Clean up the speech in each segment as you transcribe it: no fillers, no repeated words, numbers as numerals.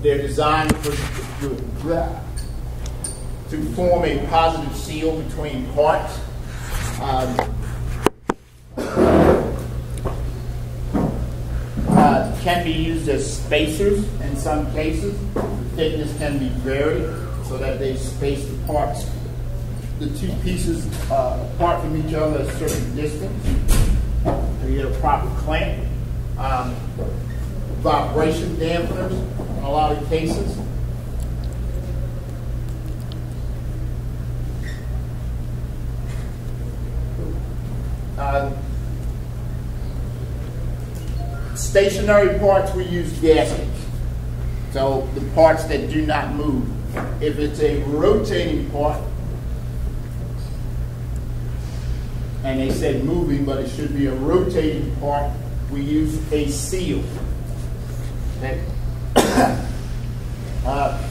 they're designed to form a positive seal between parts. Can be used as spacers in some cases. The thickness can be varied so that they space the parts, the two pieces apart from each other a certain distance to get a proper clamp. Vibration dampeners in a lot of cases. Stationary parts, we use gaskets. So the parts that do not move. If it's a rotating part, and they said moving, but it should be a rotating part, we use a seal. Okay.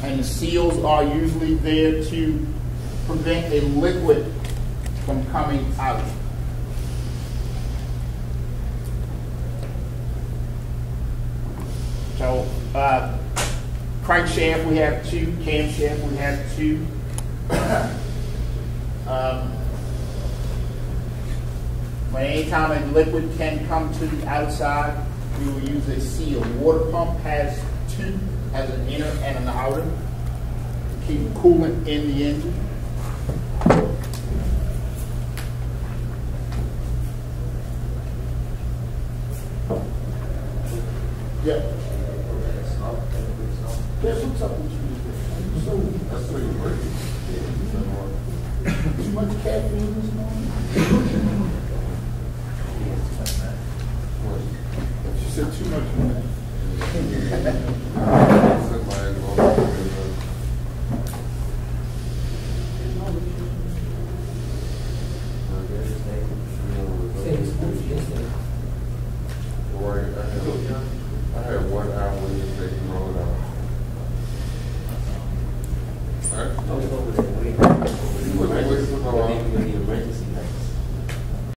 And the seals are usually there to prevent a liquid from coming out. So crankshaft we have two, camshaft we have two. When anytime a liquid can come to the outside, we will use a seal. Water pump has two, has an inner and an outer to keep coolant in the engine. Yeah. Yes, what's up with you? That's pretty great. Too much caffeine this morning? She said too much money. I had 1 hour when you say you rolled out. I was over there waiting. You wasn't waiting for no